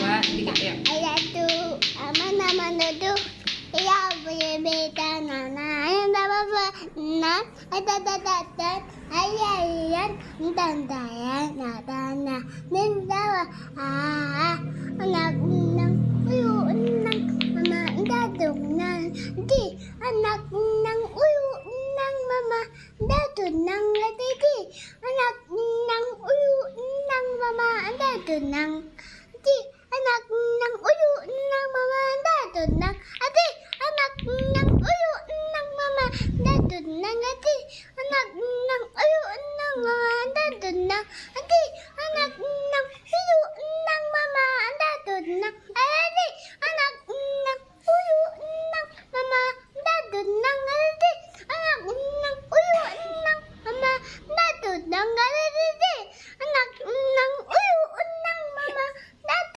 Wa, hindi ka tiyak. Ayatu, mana manadu. Ya beta nana, ayanda baba na, ada, ayayan, dandayan, nadana, nindawa,